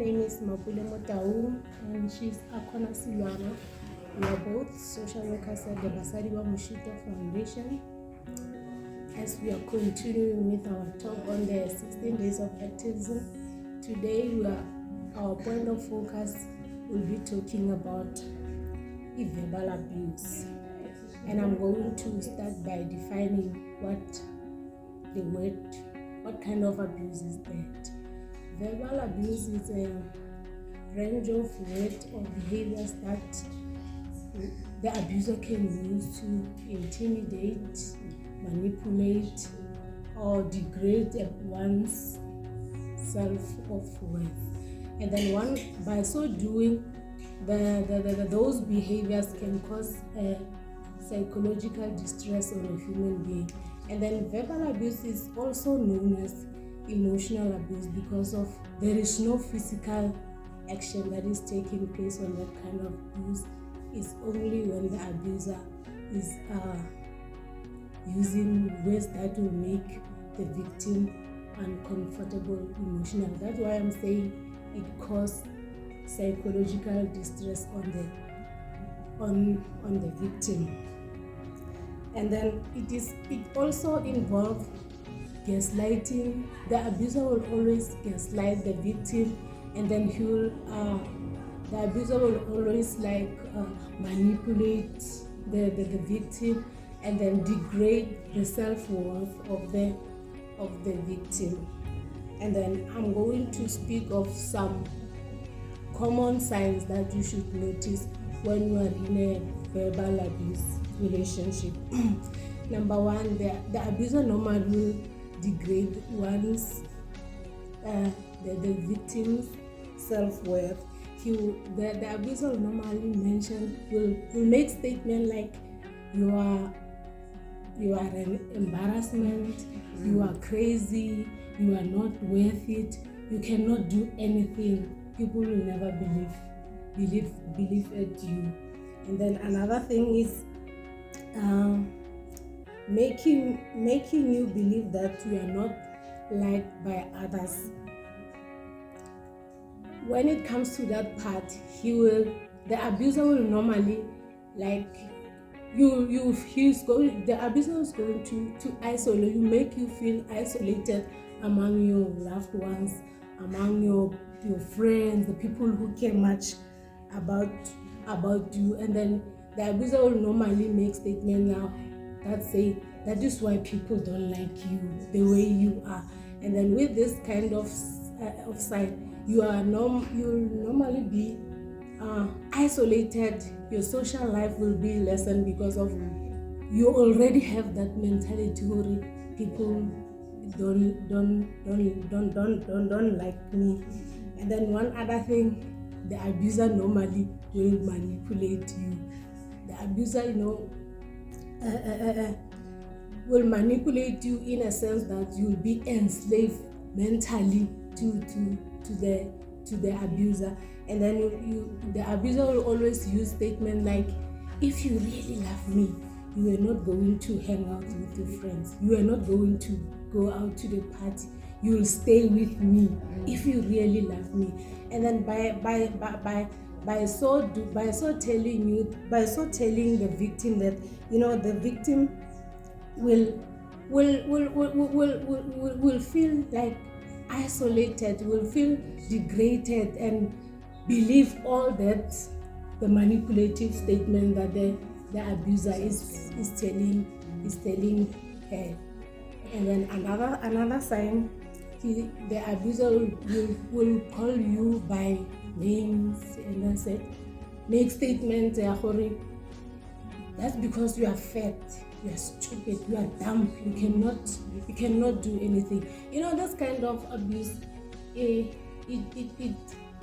name is Mapule Motau and she's Akona Silwana. We are both social workers at the Basadi Wa Mushito Foundation. As we are continuing with our talk on the 16 days of activism, today our point of focus will be talking about verbal abuse. And I'm going to start by defining what kind of abuse is that. Verbal abuse is a range of words or behaviors that the abuser can use to intimidate, manipulate, or degrade one's self-worth. And then by so doing, those behaviors can cause psychological distress on a human being. And then verbal abuse is also known as emotional abuse because there is no physical action that is taking place on that kind of abuse. It's only when the abuser is using words that will make the victim uncomfortable emotionally. That's why I'm saying it causes psychological distress on the victim. And then it also involves gaslighting. The abuser will always gaslight the victim, and then the abuser will always manipulate the victim and then degrade the self-worth of the victim. And then I'm going to speak of some common signs that you should notice when you are in a verbal abuse relationship. Number one, the abuser normally will degrade one's the victim's self-worth. The abuser will normally will make statements like you are an embarrassment, you are crazy, you are not worth it, you cannot do anything. People will never believe at you. And then another thing is making you believe that you are not liked by others. When it comes to that part, the abuser will normally the abuser is going to isolate you, make you feel isolated among your loved ones, among your friends, the people who care much about you. And then the abuser will normally make statements now that say that is why people don't like you the way you are. And then with this kind of side, you'll normally be isolated. Your social life will be lessened because of you already have that mentality where people don't like me. And then one other thing, the abuser normally will manipulate you. The abuser, will manipulate you in a sense that you'll be enslaved mentally to the abuser. And then the abuser will always use statements like, if you really love me, you are not going to hang out with your friends, you are not going to go out to the party, you will stay with me if you really love me. And then by so telling the victim that the victim will feel like isolated, will feel degraded, and believe all that the manipulative statement that the abuser is telling her. And then another sign, the abuser will call you by names and then say, make statements, that's because you are fat, you are stupid, you are dumb, you cannot do anything. This kind of abuse, it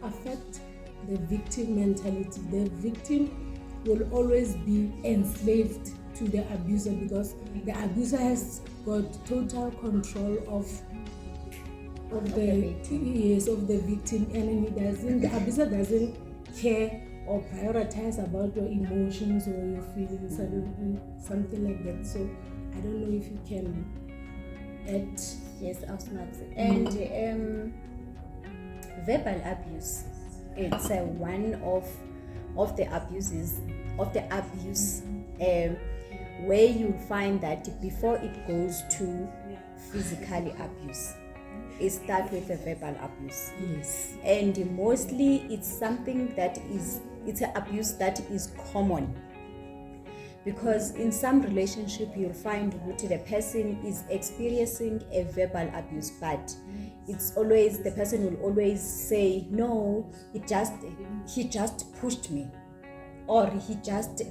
affects the victim mentality. The victim will always be enslaved to the abuser because the abuser has got total control of the victim, and the abuser doesn't care or prioritize about your emotions or your feelings, something like that. So I don't know if you can add. Yes, absolutely. And verbal abuse, it's one of the abuses of the abuse, where you'll find that before it goes to physical abuse, it starts with a verbal abuse. Yes. And mostly it's something that it's an abuse that is common, because in some relationship you'll find that the person is experiencing a verbal abuse, but it's always, the person will always say, no, he just pushed me, or he just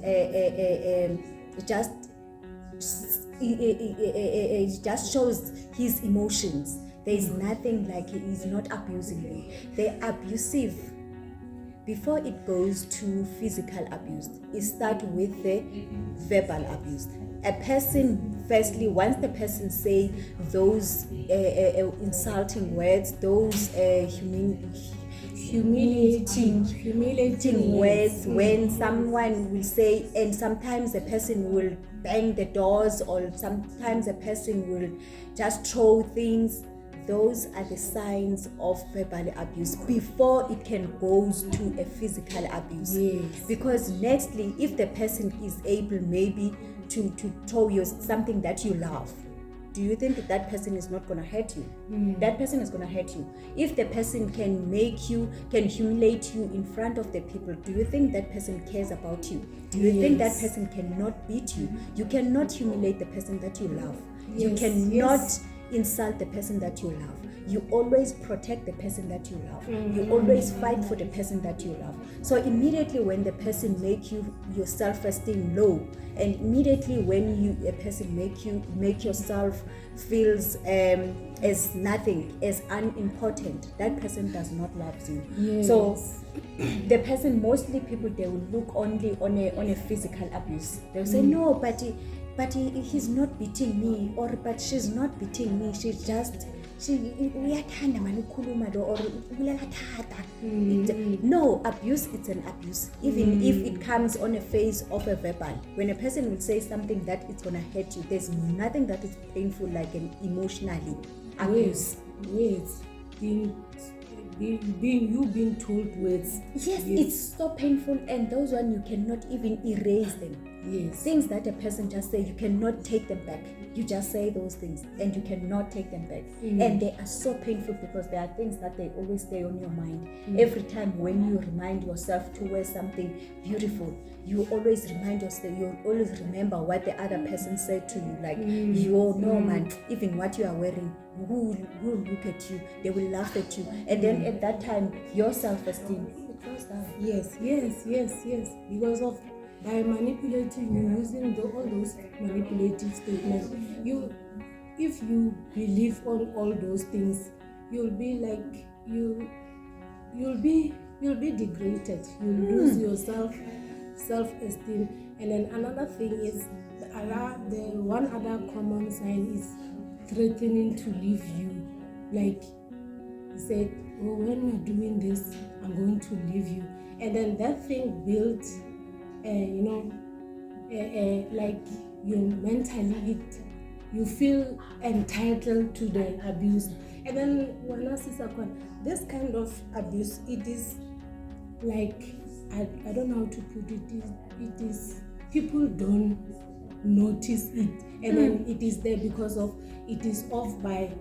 shows his emotions. There is nothing like he is not abusing me. They're abusive. Before it goes to physical abuse, it starts with the verbal abuse. A person, firstly, once the person say those insulting words, those humiliating words, when someone will say, and sometimes the person will bang the doors, or sometimes the person will just throw things, those are the signs of verbal abuse before it can go to a physical abuse. Yes. Because nextly, if the person is able maybe to throw you something that you love, do you think that person is not going to hurt you? That person is going to hurt you. If the person can humiliate you in front of the people, do you think that person cares about you? Do you think that person cannot beat you? You cannot humiliate the person that you love. You cannot insult the person that you love. You always protect the person that you love. You always fight for the person that you love. So immediately when the person make your self-esteem low, and immediately when a person make yourself feels as nothing, as unimportant, that person does not love you. Yes. So the person, mostly people, they will look only on a physical abuse. They'll say, no, but he's not beating me, or but she's not beating me, uyathanda manje ukukhuluma lo, or ubulela thata. No, abuse, it's an abuse, even if it comes on a phase of a verbal. When a person will say something that it's gonna hurt you, there's nothing that is painful like an emotionally abuse. Yes. Being told words. Yes, it's so painful, and those one you cannot even erase them. Yes. Things that a person just say, you cannot take them back. You just say those things and you cannot take them back. And they are so painful because there are things that they always stay on your mind. Every time when you remind yourself to wear something beautiful, you always remind yourself, you always remember what the other person said to you. Like, no man, even what you are wearing, who will look at you, they will laugh at you. And then at that time, your self-esteem, it goes down. Yes. Because of by manipulating, you using all those manipulative statements, if you believe on all those things, you'll be like you'll be degraded. You'll lose your self-esteem. And then another thing is the one other common sign is threatening to leave you. Like he said, oh, when we're doing this, I'm going to leave you. And then that thing builds like you mentally, you feel entitled to the abuse. And then when I see this kind of abuse, it is like, I don't know how to put it. It is people don't notice it, and then it is there because of it is off by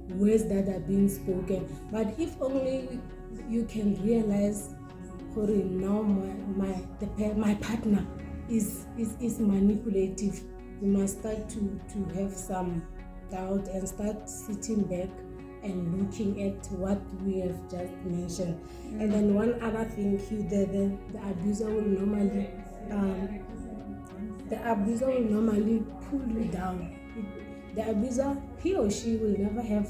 words that are being spoken. But if only you can realize, now my partner is manipulative, you must start to have some doubt and start sitting back and looking at what we have just mentioned. And then one other thing, the abuser will normally pull you down. The abuser, he or she will never have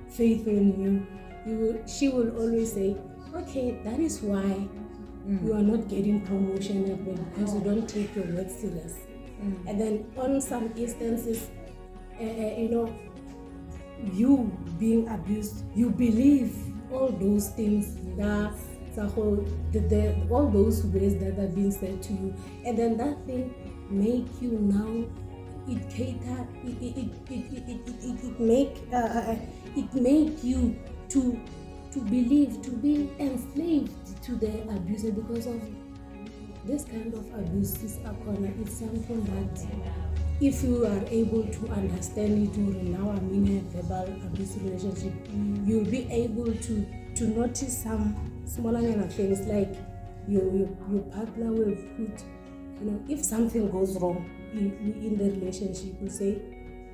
faith in you. She will always say, okay, that is why you are not getting promotion at work, because you don't take your work serious. And then on some instances, you being abused, you believe all those things that all those words that are being said to you, and then that thing make you now. It make you to believe, to be enslaved to the abuser because of this kind of abuses. It's something that if you are able to understand it, or now I'm in a verbal abuse relationship, you'll be able to notice some smaller things, like your partner will put, if something goes wrong in the relationship, will say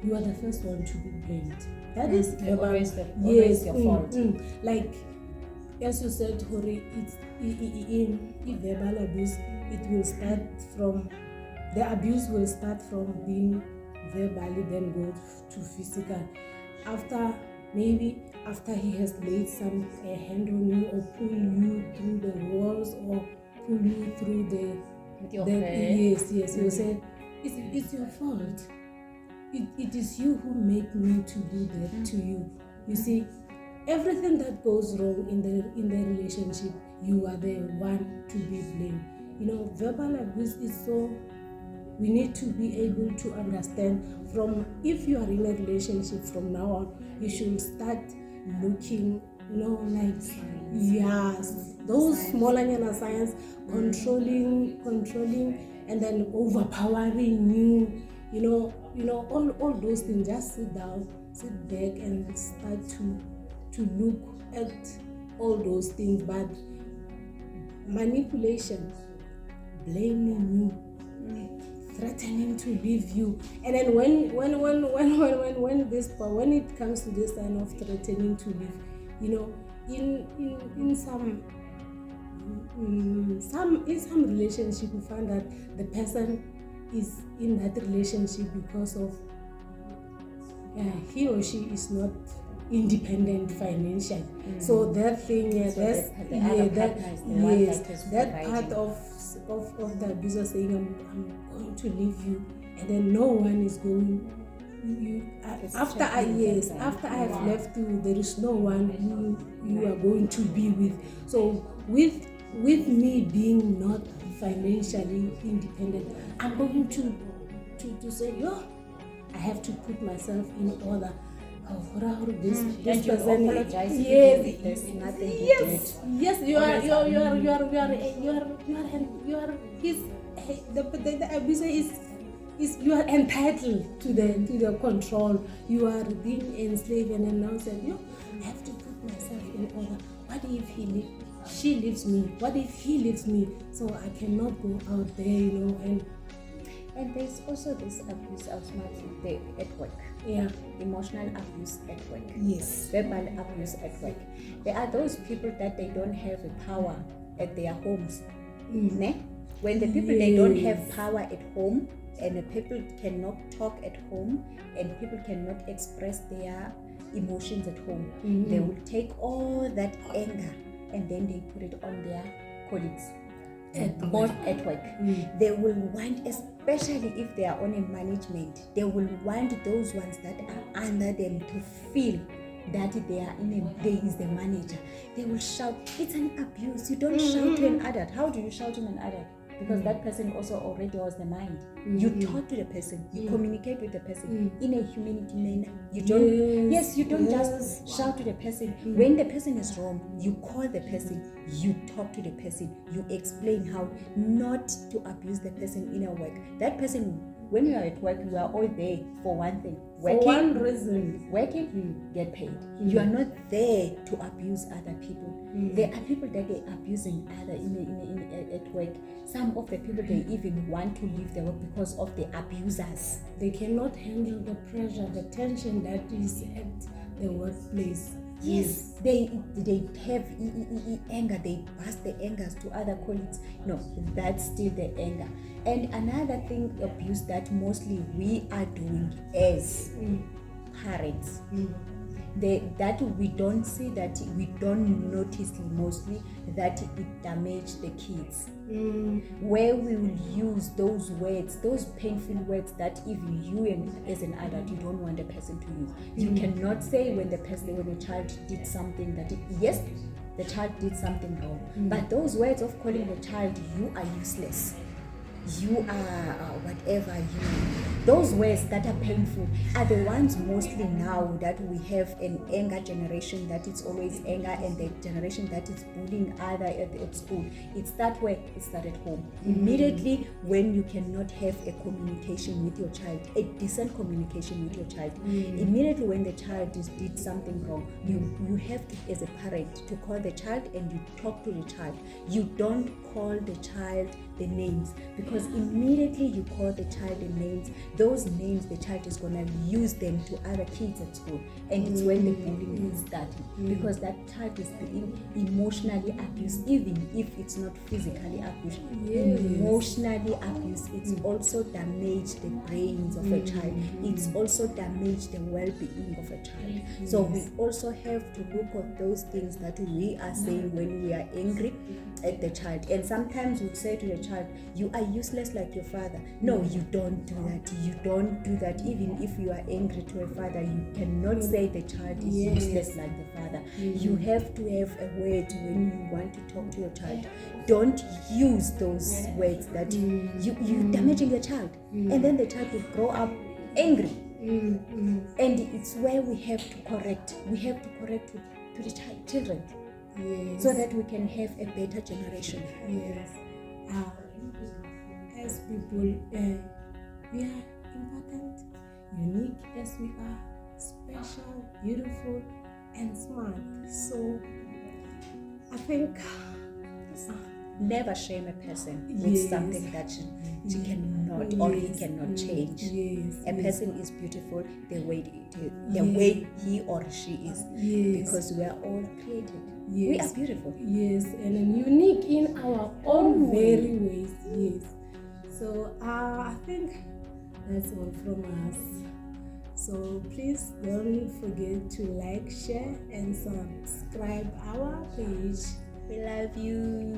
you are the first one to be blamed. That is verbal. Always your fault. Like as you said, Hori, in verbal abuse, it will start from, the abuse will start from being verbally, then go to physical. After he has laid a hand on you, or pull you through the walls, or pull you through yes, you say it's your fault. It is you who made me to do that to you. You see, everything that goes wrong in the relationship, you are the one to be blamed. Verbal abuse is so, we need to be able to understand from, if you are in a relationship from now on, you should start looking, like, yes, those smaller signs, controlling, and then overpowering you, all those things. Just sit back and start to look at all those things. But manipulation, blaming you, threatening to leave you, and then when it comes to this sign of threatening to leave, in some relationship, you find that the person is in that relationship because of he or she is not independent financially. So that thing, that part of the abuser saying, I'm going to leave you, and then no one is going. After I have left you, there is no one who you are going to be with. So with me being not financially independent, I'm going to say, I have to put myself in order. This person, there's nothing the abuser is you are entitled to the control. You are being enslaved, and then now said, I have to put myself in order. What if she leaves me? What if he leaves me? So I cannot go out there, and there's also this abuse at work. Yeah. Emotional abuse at work. Yes. Verbal abuse at work. There are those people that they don't have a power at their homes. When the people, they don't have power at home, and the people cannot talk at home, and people cannot express their emotions at home, they will take all that anger and then they put it on their colleagues. At work. They will want, especially if they are on a management, they will want those ones that are under them to feel that there is the manager. They will shout. It's an abuse. You don't shout to an adult. How do you shout to an adult? Because that person also already has the mind. You talk to the person, you communicate with the person in a humanity manner. You don't you don't just shout to the person. When the person is wrong, you call the person, you talk to the person, you explain how not to abuse the person in a work. That person, when you are at work, you are all there for one thing. Working, for one reason. Working, get paid. You are not there to abuse other people. There are people that they abusing other at work. Some of the people, they even want to leave the work because of the abusers. They cannot handle the pressure, the tension that is at the workplace. Yes, they have anger. They pass the angers to other colleagues. No, that's still the anger. And another thing, abuse that mostly we are doing as parents, that we don't see, that we don't notice mostly, that it damages the kids. Where we will use those words, those painful words that even you as an adult, you don't want the person to use. You cannot say when a child did something that yes, the child did something wrong, but those words of calling the child, you are useless, you are whatever, Those words that are painful are the ones mostly now that we have an anger generation, that it's always anger, and the generation that is bullying other at school. It's that way, it's that at home. Immediately when you cannot have a communication with your child, a decent communication with your child, immediately when the child did something wrong, you have to, as a parent, to call the child and you talk to the child. You don't call the child the names, because immediately you call the child the names, those names the child is going to use them to other kids at school, and it's when the bullying is starting, because that child is being emotionally abused, even if it's not physically abused. Emotionally abused, it's also damaged the brains of a child, it's also damaged the well-being of a child. So we also have to look at those things that we are saying when we are angry at the child. And sometimes we say to the child, you are useless like your father. No, you don't do that. You don't do that. Even if you are angry to a father, you cannot say the child is useless like the father. You have to have a word when you want to talk to your child. Don't use those words that you damaging the child, and then the child will grow up angry. And it's where we have to correct. We have to correct to the children, so that we can have a better generation. Yes. As people, we are important, unique as we are, special, beautiful, and smart. So I think never shame a person with something that she cannot or he cannot change. A person is beautiful the way he or she is, because we are all created. We are beautiful. Yes, and unique in our own very ways. Yes. So I think that's all from us. So please don't forget to like, share, and subscribe our page. We love you.